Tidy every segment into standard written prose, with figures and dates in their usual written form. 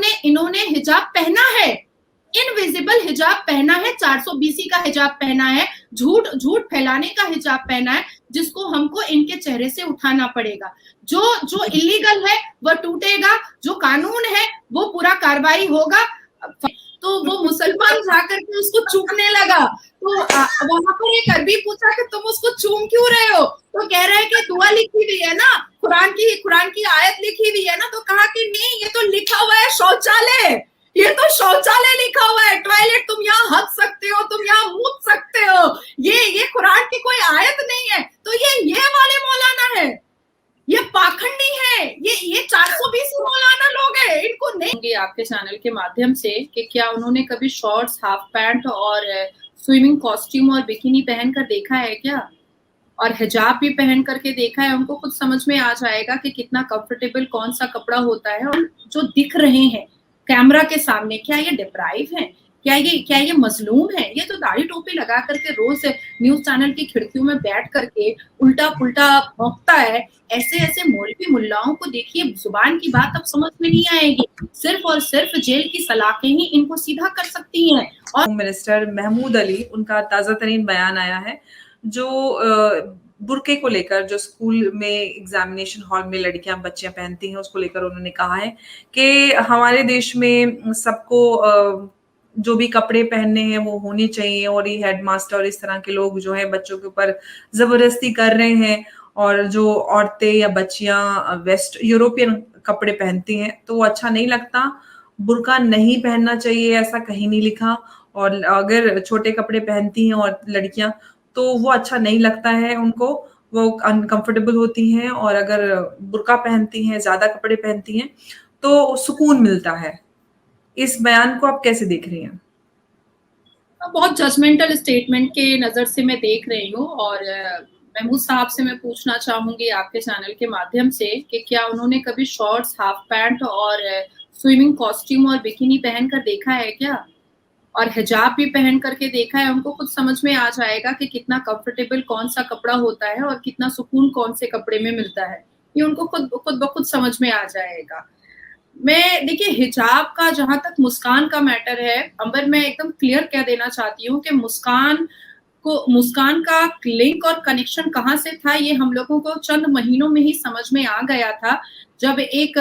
इन्होंने हिजाब पहना है, इनविजिबल हिजाब पहना है, 420 का हिजाब पहना है, झूठ झूठ फैलाने का हिजाब पहना है, जिसको हमको इनके चेहरे से उठाना पड़ेगा। जो जो इलीगल है वो टूटेगा, जो कानून है वो पूरा कार्रवाई होगा। तो वो मुसलमान जाकर के उसको चूमने लगा, तो वहां पर एक अरबी पूछा कि तुम उसको चूम क्यों रहे हो, तो कह रहे हैं कि दुआ लिखी हुई है ना, कुरान की आयत लिखी हुई है ना, तो कहा कि नहीं ये तो लिखा हुआ है शौचालय, ये तो शौचालय लिखा हुआ है, टॉयलेट तुम यहाँ हक सकते हो, तुम यहाँ मूत सकते हो, ये कुरान की कोई आयत नहीं है। तो ये वाले मौलाना है, ये पाखंडी है, ये 420 मौलाना लोग हैं, इनको नहीं। आपके चैनल के माध्यम से कि क्या उन्होंने कभी शॉर्ट्स, हाफ पैंट और स्विमिंग कॉस्ट्यूम और बिकिनी पहनकर देखा है क्या, और हिजाब भी पहन करके देखा है, उनको खुद समझ में आ जाएगा कि कितना कंफर्टेबल कौन सा कपड़ा होता है। और जो दिख रहे हैं कैमरा के सामने, क्या ये डिप्राइव है, क्या ये मजलूम है? ये तो दाढ़ी टोपी लगा करके रोज न्यूज चैनल की खिड़कियों में बैठ करके उल्टा पुल्टा भौंकता है। ऐसे ऐसे मौलवी मुल्लाओं को देखिए, जुबान की बात अब समझ में नहीं आएगी, सिर्फ और सिर्फ जेल की सलाखें ही इनको सीधा कर सकती हैं। और मिनिस्टर महमूद अली, उनका ताजा तरीन बयान आया है जो बुर्के को लेकर, जो स्कूल में एग्जामिनेशन हॉल में लड़कियां बच्चियां पहनती हैं, उसको लेकर उन्होंने कहा है कि हमारे देश में सबको जो भी कपड़े पहनने हैं वो होने चाहिए, और ये हेडमास्टर और इस तरह के लोग जो है बच्चों के ऊपर जबरदस्ती कर रहे हैं, और जो औरतें या बच्चियां वेस्ट यूरोपियन कपड़े पहनती हैं तो वो अच्छा नहीं लगता। बुर्का नहीं पहनना चाहिए, ऐसा कहीं नहीं लिखा, और अगर छोटे कपड़े पहनती हैं और लड़कियां तो वो अच्छा नहीं लगता है उनको, वो अनकंफर्टेबल होती हैं, और अगर बुर्का पहनती हैं, ज्यादा कपड़े पहनती हैं तो सुकून मिलता है। इस बयान को आप कैसे देख रही हैं? बहुत जजमेंटल स्टेटमेंट के नजर से मैं देख रही हूँ, और महमूद साहब से मैं पूछना चाहूंगी आपके चैनल के माध्यम से कि क्या उन्होंने कभी शॉर्ट्स, हाफ पैंट और स्विमिंग कॉस्ट्यूम और बिकिनी पहनकर देखा है क्या, और हिजाब भी पहन करके देखा है? उनको खुद समझ में आ जाएगा कि कितना कंफर्टेबल कौन सा कपड़ा होता है और कितना सुकून कौन से कपड़े में मिलता है। ये उनको खुद खुद ब खुद समझ में आ जाएगा। मैं देखिए, हिजाब का जहां तक मुस्कान का मैटर है, अंबर, मैं एकदम क्लियर कह देना चाहती हूँ कि मुस्कान का लिंक और कनेक्शन कहाँ से था, ये हम लोगों को चंद महीनों में ही समझ में आ गया था, जब एक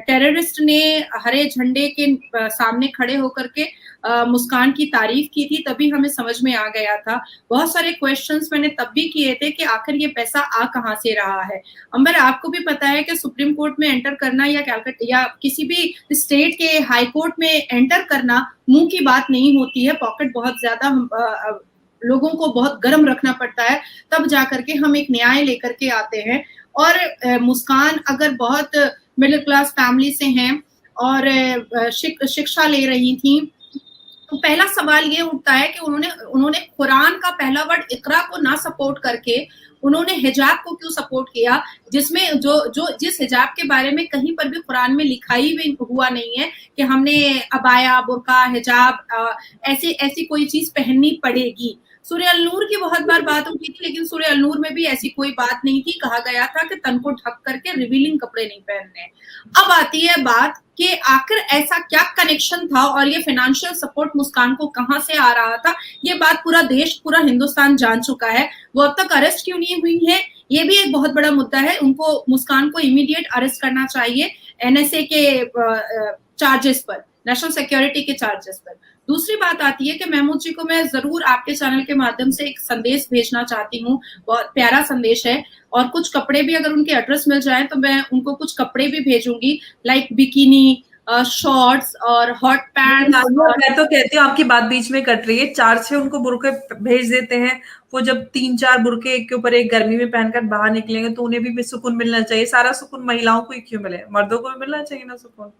टेररिस्ट ने हरे झंडे के सामने खड़े होकर के मुस्कान की तारीफ की थी, तभी हमें समझ में आ गया था। बहुत सारे क्वेश्चंस मैंने तब भी किए थे कि आखिर ये पैसा आ कहाँ से रहा है। अंबर, आपको भी पता है कि सुप्रीम कोर्ट में एंटर करना या कैलकाटा या किसी भी स्टेट के हाई कोर्ट में एंटर करना मुंह की बात नहीं होती है, पॉकेट बहुत ज्यादा लोगों को बहुत गर्म रखना पड़ता है, तब जाकर के हम एक न्याय लेकर के आते हैं। और मुस्कान अगर बहुत मिडिल क्लास फैमिली से हैं और शिक्षा ले रही थी, तो पहला सवाल ये उठता है कि उन्होंने कुरान का पहला वर्ड इकरा को ना सपोर्ट करके उन्होंने हिजाब को क्यों सपोर्ट किया, जिसमें जिस हिजाब के बारे में कहीं पर भी कुरान में लिखाई भी हुआ नहीं है कि हमने अबाया, बुर्का, हिजाब ऐसी कोई चीज पहननी पड़ेगी। सूर्य अल-नूर की बहुत बार बात होती थी, लेकिन सूर्य अल-नूर में भी ऐसी कोई बात नहीं थी, कहा गया था कि तन को ढक करके रिवीलिंग कपड़े नहीं पहनने। अब आती है बात कि आखिर ऐसा क्या कनेक्शन था और ये फाइनेंशियल सपोर्ट मुस्कान को कहां से आ रहा था। ये बात पूरा देश, पूरा हिंदुस्तान जान चुका है। वो अब तक अरेस्ट क्यों नहीं हुई है, ये भी एक बहुत बड़ा मुद्दा है। उनको, मुस्कान को इमीडिएट अरेस्ट करना चाहिए एनएसए के चार्जेस पर, नेशनल सिक्योरिटी के चार्जेस पर। दूसरी बात आती है कि महमूद जी को मैं जरूर आपके चैनल के माध्यम से एक संदेश भेजना चाहती हूँ, बहुत प्यारा संदेश है, और कुछ कपड़े भी अगर उनके एड्रेस मिल जाए तो मैं उनको कुछ कपड़े भी भेजूंगी, लाइक बिकिनी, शॉर्ट्स और हॉट पैंट्स। मैं तो कहती हूँ, आपकी बात बीच में कट रही है, 4-6 उनको बुरके भेज देते हैं, वो जब 3-4 बुरके एक के ऊपर एक गर्मी में पहनकर बाहर निकलेंगे तो उन्हें भी सुकून मिलना चाहिए। सारा सुकून महिलाओं को ही क्यों मिले, मर्दों को भी मिलना चाहिए ना सुकून।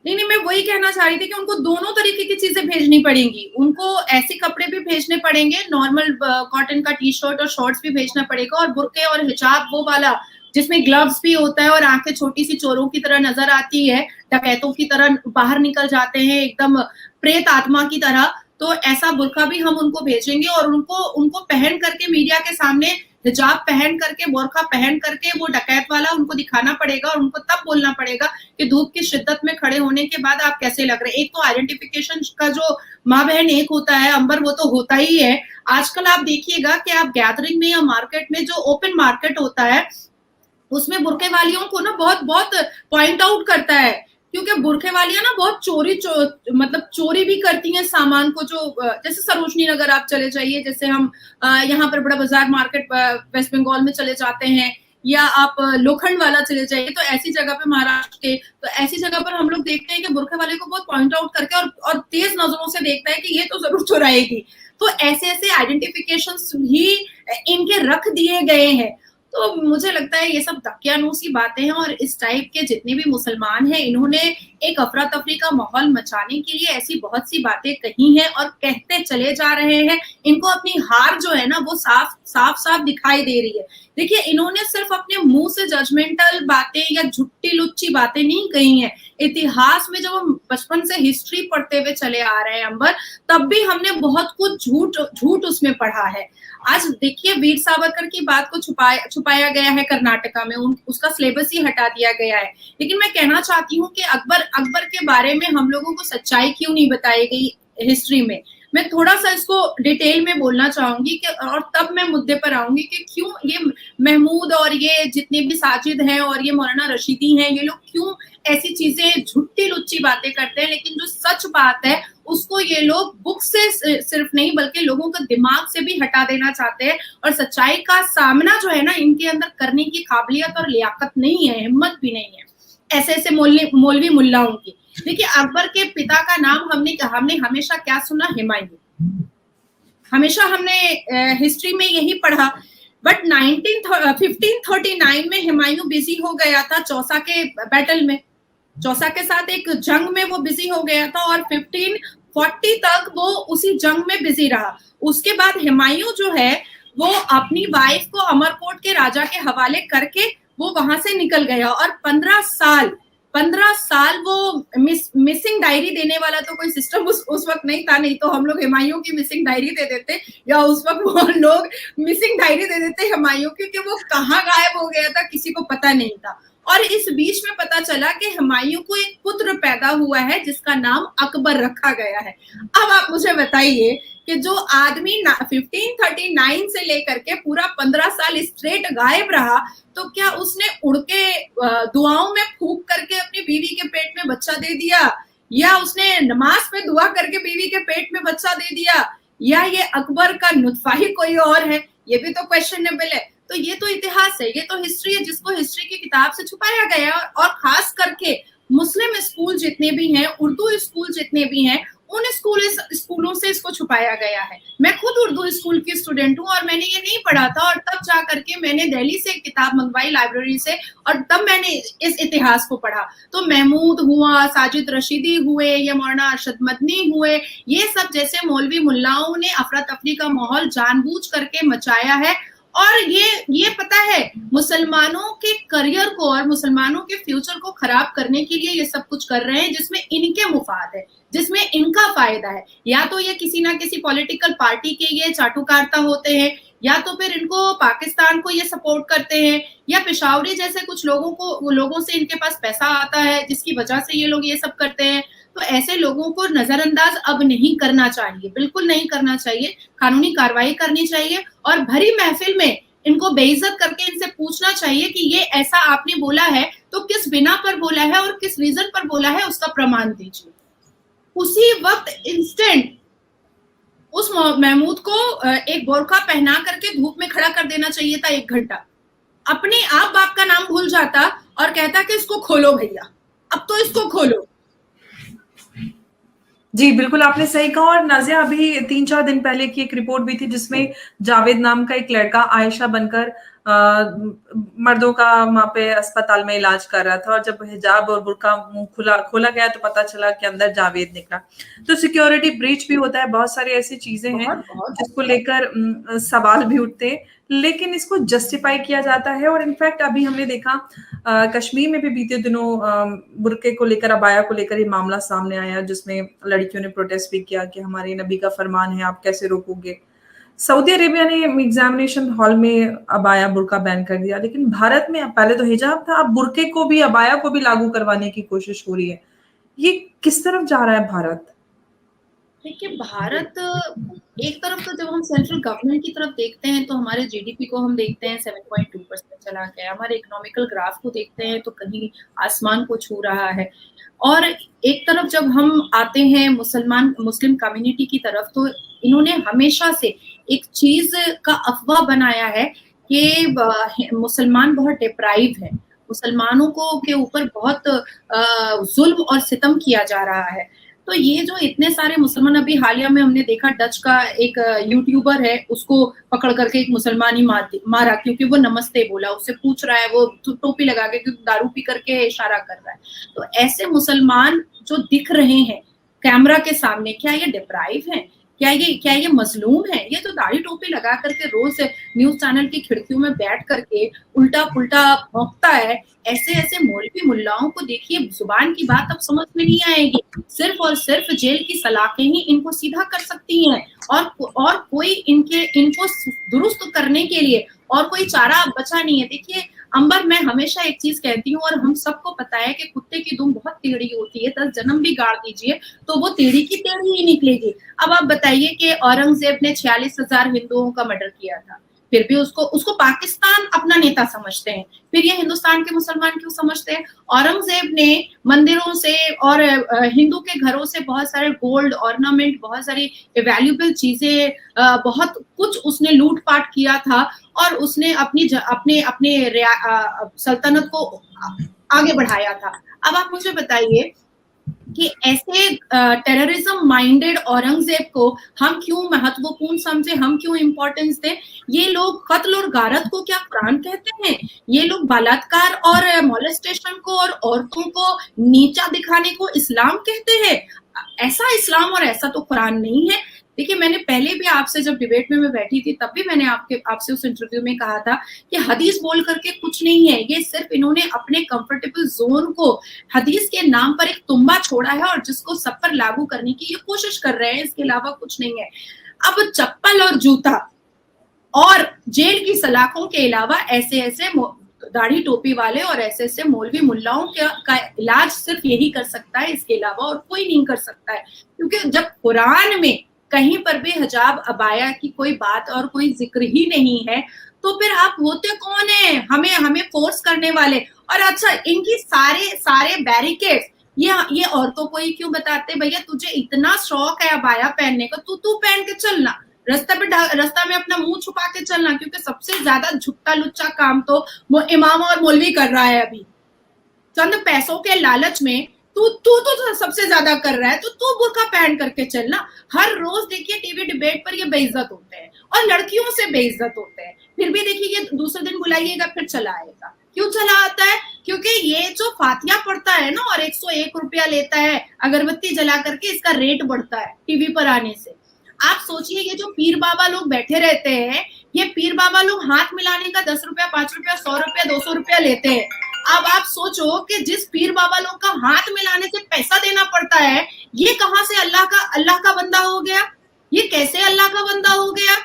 नहीं, मैं वही कहना चाह रही थी कि उनको दोनों तरीके की चीजें भेजनी पड़ेंगी। उनको ऐसे कपड़े भी भेजने पड़ेंगे, नॉर्मल कॉटन का टी शर्ट और शॉर्ट्स भी भेजना पड़ेगा, और बुर्के और हिजाब वो वाला जिसमें ग्लव्स भी होता है और आंखें छोटी सी चोरों की तरह नजर आती है, डकैतों की तरह बाहर निकल जाते हैं एकदम प्रेत आत्मा की तरह, तो ऐसा बुर्का भी हम उनको भेजेंगे और उनको पहन करके मीडिया के सामने हिजाब पहन करके, बोरखा पहन करके वो डकैत वाला उनको दिखाना पड़ेगा और उनको तब बोलना पड़ेगा कि धूप की शिद्दत में खड़े होने के बाद आप कैसे लग रहे हैं। एक तो आइडेंटिफिकेशन का जो माँ बहन एक होता है, अंबर, वो तो होता ही है। आजकल आप देखिएगा कि आप गैदरिंग में या मार्केट में, जो ओपन मार्केट होता है, उसमें बुरखे वालियों को ना बहुत बहुत पॉइंट आउट करता है, क्योंकि बुरखे वालियां ना बहुत मतलब चोरी भी करती हैं सामान को। जो जैसे सरोजनी नगर आप चले जाइए, जैसे हम यहाँ पर बड़ा बाजार मार्केट वेस्ट बंगाल में चले जाते हैं, या आप लोखंड वाला चले जाइए, तो ऐसी जगह पे महाराष्ट्र के, तो ऐसी जगह पर हम लोग देखते हैं कि बुरखे वाले को बहुत पॉइंट आउट करके और तेज नजरों से देखता है कि ये तो जरूर चुराएगी। तो ऐसे ऐसे आइडेंटिफिकेशन ही इनके रख दिए गए हैं। तो मुझे लगता है ये सब दकियानूसी बातें हैं, और इस टाइप के जितने भी मुसलमान हैं, इन्होंने एक अफरा तफरी का माहौल मचाने के लिए ऐसी बहुत सी बातें कही हैं और कहते चले जा रहे हैं। इनको अपनी हार जो है ना वो साफ साफ दिखाई दे रही है। देखिए, इन्होंने सिर्फ अपने मुंह से जजमेंटल बातें या झुट्टी लुच्ची बातें नहीं कही हैं। इतिहास में जब हम बचपन से हिस्ट्री पढ़ते हुए चले आ रहे हैं अंबर, तब भी हमने बहुत कुछ झूठ उसमें पढ़ा है। आज देखिए, वीर सावरकर की बात को छुपाया गया है कर्नाटका में, उसका सिलेबस ही हटा दिया गया है। लेकिन मैं कहना चाहती हूँ कि अकबर के बारे में हम लोगों को सच्चाई क्यों नहीं बताई गई हिस्ट्री में। मैं थोड़ा सा इसको डिटेल में बोलना चाहूंगी कि, और तब मैं मुद्दे पर आऊंगी कि क्यों ये महमूद और ये जितने भी साजिद हैं और ये मौलाना रशीदी हैं, ये लोग क्यों ऐसी चीजें झुट्टी लुच्ची बातें करते हैं, लेकिन जो सच बात है उसको ये लोग बुक से सिर्फ नहीं बल्कि लोगों का दिमाग से भी हटा देना चाहते हैं। और सच्चाई का सामना जो है ना, इनके अंदर करने की काबिलियत और लियाकत नहीं है, हिम्मत भी नहीं है ऐसे ऐसे मौलवी मुल्लाओं की। देखिए, अकबर के पिता का नाम हमने हमेशा क्या सुना, हुमायूं। हमेशा हमने हिस्ट्री में यही पढ़ा। बट 1539 में हुमायूं बिजी हो गया था चौसा के बैटल में, चौसा के साथ एक जंग में वो बिजी हो गया था, और 1540 तक वो उसी जंग में बिजी रहा। उसके बाद हुमायूं जो है वो अपनी वाइफ को अमरकोट के राजा के हवाले करके वो वहां से निकल गया, और 15 साल वो मिसिंग डायरी देने वाला तो कोई सिस्टम उस वक्त नहीं था, नहीं तो हम लोग हुमायूं की मिसिंग डायरी दे देते, या उस वक्त वो लोग मिसिंग डायरी दे देते हुमायूं, क्योंकि वो कहाँ गायब हो गया था किसी को पता नहीं था। और इस बीच में पता चला कि हुमायूं को एक पुत्र पैदा हुआ है जिसका नाम अकबर रखा गया है। अब आप मुझे बताइए कि जो आदमी 1539 से लेकर के पूरा 15 साल स्ट्रेट गायब रहा, तो क्या उसने उड़ के दुआओं में फूंक करके अपनी बीवी के पेट में बच्चा दे दिया, या उसने नमाज में दुआ करके बीवी के पेट में बच्चा दे दिया, या ये अकबर का नुत्फा ही कोई और है? ये भी तो क्वेश्चनेबल है। तो ये तो इतिहास है, ये तो हिस्ट्री है जिसको हिस्ट्री की किताब से छुपाया गया है। और खास करके मुस्लिम स्कूल जितने भी हैं, उर्दू स्कूल जितने भी हैं, उन स्कूलों से इसको छुपाया गया है। मैं खुद उर्दू स्कूल की स्टूडेंट हूँ और मैंने ये नहीं पढ़ा था, और तब जा करके मैंने दिल्ली से एक किताब मंगवाई लाइब्रेरी से, और तब मैंने इस इतिहास को पढ़ा। तो महमूद हुआ, साजिद रशीदी हुए, या मौलाना अरशद मदनी हुए, ये सब जैसे मौलवी मुल्लाओं ने अफरा तफरी का माहौल जानबूझ करके मचाया है। और ये पता है, मुसलमानों के करियर को और मुसलमानों के फ्यूचर को खराब करने के लिए ये सब कुछ कर रहे हैं, जिसमें इनके मुफाद है, जिसमें इनका फायदा है। या तो ये किसी ना किसी पॉलिटिकल पार्टी के ये चाटुकारता होते हैं, या तो फिर इनको पाकिस्तान को ये सपोर्ट करते हैं, या पेशावरी जैसे कुछ लोगों से इनके पास पैसा आता है जिसकी वजह से ये लोग ये सब करते हैं। तो ऐसे लोगों को नजरअंदाज अब नहीं करना चाहिए, बिल्कुल नहीं करना चाहिए। कानूनी कार्रवाई करनी चाहिए, और भरी महफिल में इनको बेइज्जत करके इनसे पूछना चाहिए कि ये ऐसा आपने बोला है तो किस बिना पर बोला है और किस रीजन पर बोला है, उसका प्रमाण दीजिए। उसी वक्त इंस्टेंट उस महमूद को एक बोरखा पहना करके धूप में खड़ा कर देना चाहिए था 1 घंटा। अपने आप बाप का नाम भूल जाता और कहता कि इसको खोलो भैया, अब तो इसको खोलो। जी, बिल्कुल आपने सही कहा। और नाज़िया, अभी 3-4 दिन पहले की एक रिपोर्ट भी थी जिसमें जावेद नाम का एक लड़का आयशा बनकर मर्दों का वहां पे अस्पताल में इलाज कर रहा था, और जब हिजाब और बुर्का मुंह खोला गया तो पता चला कि अंदर जावेद निकला। तो सिक्योरिटी ब्रीच भी होता है, बहुत सारी ऐसी चीजें हैं जिसको लेकर सवाल भी उठते हैं, लेकिन इसको जस्टिफाई किया जाता है। और इनफैक्ट अभी हमने देखा कश्मीर में भी बीते दिनों बुर्के को लेकर, अबाया को लेकर ये मामला सामने आया, जिसमें लड़कियों ने प्रोटेस्ट भी किया कि हमारे नबी का फरमान है, आप कैसे रोकोगे। सऊदी अरेबिया ने एग्जामिनेशन हॉल में अबाया बुर्का बैन कर दिया, लेकिन भारत में पहले तो हिजाब था, अब बुर्के को भी, अबाया को भी लागू करवाने की कोशिश हो रही है। ये किस तरफ जा रहा है भारत? देखिए, भारत एक तरफ तो जब हम सेंट्रल गवर्नमेंट की तरफ देखते हैं तो हमारे जीडीपी को हम देखते हैं 7.2% चला गया, हमारे इकोनॉमिकल ग्राफ को देखते हैं तो कहीं आसमान को छू रहा है। और एक तरफ जब हम आते हैं मुस्लिम कम्युनिटी की तरफ, तो इन्होंने हमेशा से एक चीज का अफवाह बनाया है कि मुसलमान बहुत डिप्राइव है, मुसलमानों को के ऊपर बहुत जुल्म और सितम किया जा रहा है। तो ये जो इतने सारे मुसलमान, अभी हालिया में हमने देखा डच का एक यूट्यूबर है, उसको पकड़ करके एक मुसलमान ही मारा क्योंकि वो नमस्ते बोला, उससे पूछ रहा है, वो टोपी लगा के दारू पी करके इशारा कर रहा है। तो ऐसे मुसलमान जो दिख रहे हैं कैमरा के सामने, क्या ये डिप्राइव है? क्या ये मजलूम है? ये तो दाढ़ी टोपी लगा करके रोज न्यूज चैनल की खिड़कियों में बैठ करके उल्टा पुल्टा भौंकता है। ऐसे ऐसे मौलवी मुल्लाओं को देखिए, जुबान की बात अब समझ में नहीं आएगी, सिर्फ और सिर्फ जेल की सलाखें ही इनको सीधा कर सकती हैं, और कोई इनको दुरुस्त करने के लिए और कोई चारा बचा नहीं है। देखिए अंबर, मैं हमेशा एक चीज कहती हूँ, और हम सबको पता है कि कुत्ते की दुम बहुत टेढ़ी होती है, 10 जन्म भी गाड़ दीजिए तो वो टेढ़ी की टेढ़ी ही निकलेगी। अब आप बताइए कि औरंगजेब ने 46,000 हिंदुओं का मर्डर किया था, फिर भी उसको पाकिस्तान अपना नेता समझते हैं, फिर ये हिंदुस्तान के मुसलमान क्यों समझते हैं? औरंगजेब ने मंदिरों से और हिंदू के घरों से बहुत सारे गोल्ड ऑर्नामेंट, बहुत सारी वैल्यूएबल चीजें, बहुत कुछ उसने लूटपाट किया था, और उसने अपने सल्तनत को आगे बढ़ाया था। अब आप मुझे बताइए कि ऐसे टेररिज्म माइंडेड औरंगजेब को हम क्यों महत्वपूर्ण समझे, हम क्यों इंपॉर्टेंस दें? ये लोग कत्ल और गारत को क्या कुरान कहते हैं? ये लोग बलात्कार और मोलेस्टेशन को और औरतों को नीचा दिखाने को इस्लाम कहते हैं? ऐसा इस्लाम और ऐसा तो कुरान नहीं है। देखिए, मैंने पहले भी आपसे जब डिबेट में मैं बैठी थी तब भी मैंने आपसे उस इंटरव्यू में कहा था कि हदीस बोल करके कुछ नहीं है, ये सिर्फ इन्होंने अपने कंफर्टेबल जोन को हदीस के नाम पर एक तुम्बा छोड़ा है और जिसको सब पर लागू करने की ये कोशिश कर रहे हैं, इसके अलावा कुछ नहीं है। अब चप्पल और जूता और जेल की सलाखों के अलावा ऐसे ऐसे दाढ़ी टोपी वाले और ऐसे ऐसे मौलवी मुल्लाओं का इलाज सिर्फ यही कर सकता है, इसके अलावा और कोई नहीं कर सकता है। क्योंकि जब कुरान में कहीं पर भी हिजाब अबाया की कोई बात और कोई जिक्र ही नहीं है, तो फिर आप होते कौन है हमें फोर्स करने वाले? और अच्छा, इनकी सारे बैरिकेड्स ये औरतों को ही क्यों बताते? भैया तुझे इतना शौक है अबाया पहनने का, तू पहन के चलना, रास्ता में अपना मुंह छुपा के चलना, क्योंकि सबसे ज्यादा झुट्टा लुच्चा काम तो वो इमाम और मौलवी कर रहा है अभी, चंद पैसों के लालच में। तू तो सबसे ज्यादा कर रहा है, तो तू बुर्का पहन करके चलना। हर रोज देखिए टीवी डिबेट पर ये बेइज्जत होते हैं और लड़कियों से बेइज्जत होते हैं, फिर भी देखिए ये दूसरे दिन बुलाइएगा फिर चला आएगा। क्यों चला आता है? क्योंकि ये जो फातिया पढ़ता है ना और 101 रुपया लेता है अगरबत्ती जला करके, इसका रेट बढ़ता है टीवी पर आने से। आप सोचिए, ये जो पीर बाबा लोग बैठे रहते हैं, ये पीर बाबा लोग हाथ मिलाने का 10 रुपया, 5 रुपया, 100 रुपया, 200 रुपया लेते हैं। अब आप सोचो कि जिस पीर बाबा लोग का हाथ मिलाने से पैसा देना पड़ता है, ये कहां से अल्लाह का बंदा हो गया? ये कैसे अल्लाह का बंदा हो गया?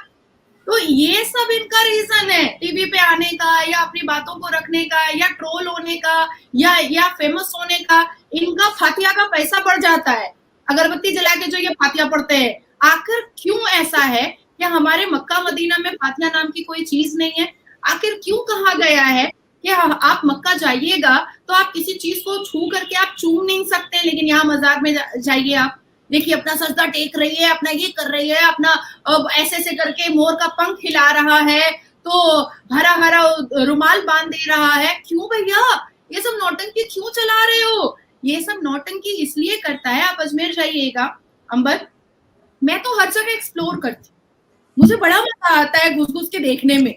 तो ये सब इनका रीजन है टीवी पे आने का, या अपनी बातों को रखने का, या ट्रोल होने का, या फेमस होने का। इनका फातिया का पैसा बढ़ जाता है, अगरबत्ती जला के जो ये फातिया पढ़ते हैं। आखिर क्यों ऐसा है कि हमारे मक्का मदीना में फातिया नाम की कोई चीज नहीं है? आखिर क्यों कहा गया है कि आप मक्का जाइएगा तो आप किसी चीज को छू करके आप चूम नहीं सकते, लेकिन यहाँ मजार में जाइए, आप देखिए अपना सजदा टेक रही है, अपना ये कर रही है, अपना ऐसे करके मोर का पंख हिला रहा है, तो हरा हरा रुमाल बांध दे रहा है। क्यों भैया ये सब नौटंकी क्यों चला रहे हो? ये सब नौटंकी इसलिए करता है, आप अजमेर जाइएगा अंबर, मैं तो हर जगह एक्सप्लोर करती, मुझे बड़ा मजा आता है घुस घुस के देखने में।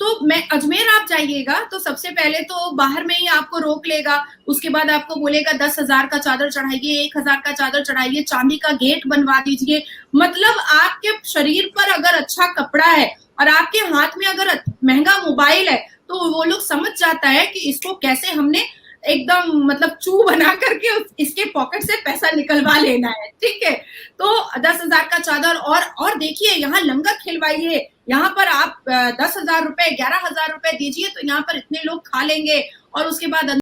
तो मैं अजमेर आप जाइएगा तो सबसे पहले तो बाहर में ही आपको रोक लेगा, उसके बाद आपको बोलेगा 10,000 का चादर चढ़ाइए, 1,000 का चादर चढ़ाइए, चांदी का गेट बनवा दीजिए। मतलब आपके शरीर पर अगर अच्छा कपड़ा है और आपके हाथ में अगर महंगा मोबाइल है, तो वो लोग समझ जाता है कि इसको कैसे हमने एकदम मतलब चू बना करके इसके पॉकेट से पैसा निकलवा लेना है, ठीक है। तो 10,000 का चादर, और देखिए यहाँ लंगर खिलवाइए, यहाँ पर आप 10,000 रुपए 11,000 रुपए दीजिए तो यहाँ पर इतने लोग खा लेंगे, और उसके बाद